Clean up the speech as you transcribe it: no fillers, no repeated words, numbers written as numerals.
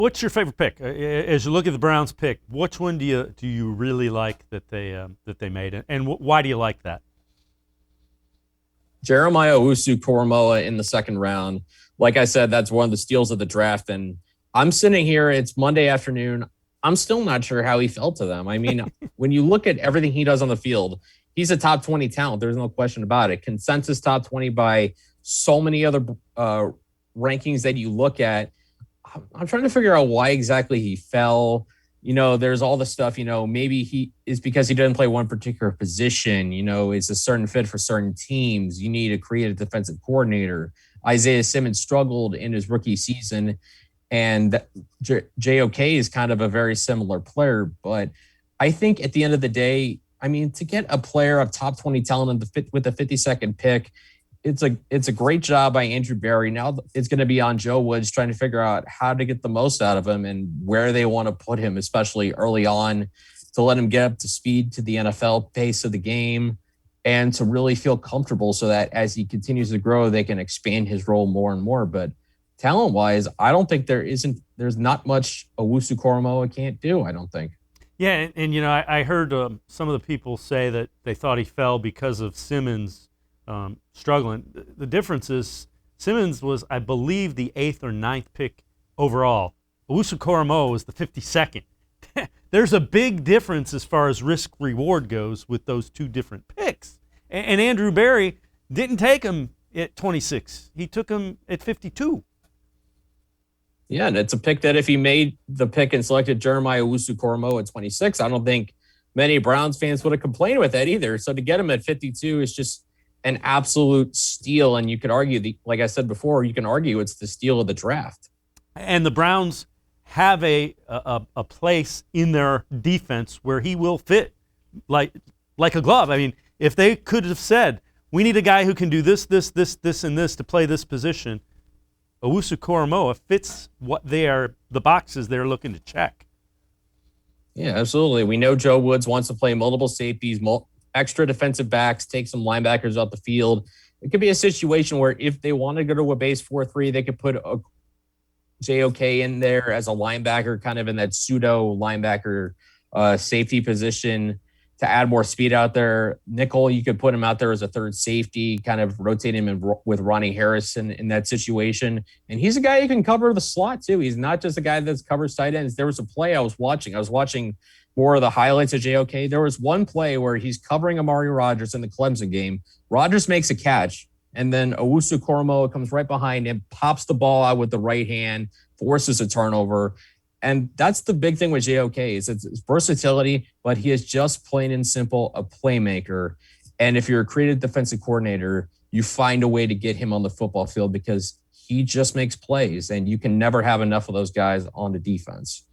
What's your favorite pick? As you look at the Browns pick, which one do you really like that they made, and why do you like that? Jeremiah Owusu-Koramoah in the second round. Like I said, that's one of the steals of the draft. And I'm sitting here, it's Monday afternoon. I'm still not sure how he fell to them. I mean, when you look at everything he does on the field, he's a top 20 talent. There's no question about it. Consensus top 20 by so many other rankings that you look at. I'm trying to figure out why exactly he fell. There's all the stuff, maybe he is because he doesn't play one particular position, it's a certain fit for certain teams. You need to create a defensive coordinator. Isaiah Simmons struggled in his rookie season, and JOK is kind of a very similar player. But I think at the end of the day, I mean, to get a player of top 20 talent with the 52nd pick, it's a great job by Andrew Berry. Now it's going to be on Joe Woods trying to figure out how to get the most out of him and where they want to put him, especially early on, to let him get up to speed to the NFL pace of the game and to really feel comfortable so that as he continues to grow, they can expand his role more and more. But talent-wise, I don't think there's not much Owusu-Koramoah can't do, I don't think. Yeah, and I heard some of the people say that they thought he fell because of Simmons struggling. The difference is Simmons was, I believe, the 8th or 9th pick overall. Owusu-Koramoah was the 52nd. There's a big difference as far as risk reward goes with those two different picks. And Andrew Berry didn't take him at 26. He took him at 52. Yeah, and it's a pick that if he made the pick and selected Jeremiah Owusu-Koramoah at 26, I don't think many Browns fans would have complained with that either. So to get him at 52 is just an absolute steal. And you could argue, like I said before, you can argue it's the steal of the draft. And the Browns have a place in their defense where he will fit like a glove. I mean, if they could have said, we need a guy who can do this, and this to play this position, Owusu-Koramoah fits the boxes they're looking to check. Yeah, absolutely. We know Joe Woods wants to play multiple safeties, extra defensive backs, take some linebackers off the field. It could be a situation where if they want to go to a base 4-3, they could put a JOK in there as a linebacker, kind of in that pseudo linebacker safety position to add more speed out there. Nickel, you could put him out there as a third safety, kind of rotate him with Ronnie Harrison in that situation. And he's a guy who can cover the slot too. He's not just a guy that covers tight ends. There was a play I was watching more of the highlights of JOK. There was one play where he's covering Amari Rodgers in the Clemson game. Rodgers makes a catch, and then Owusu-Koramoah comes right behind him, pops the ball out with the right hand, forces a turnover. And that's the big thing with JOK is it's versatility, but he is just plain and simple a playmaker. And if you're a creative defensive coordinator, you find a way to get him on the football field because he just makes plays, and you can never have enough of those guys on the defense.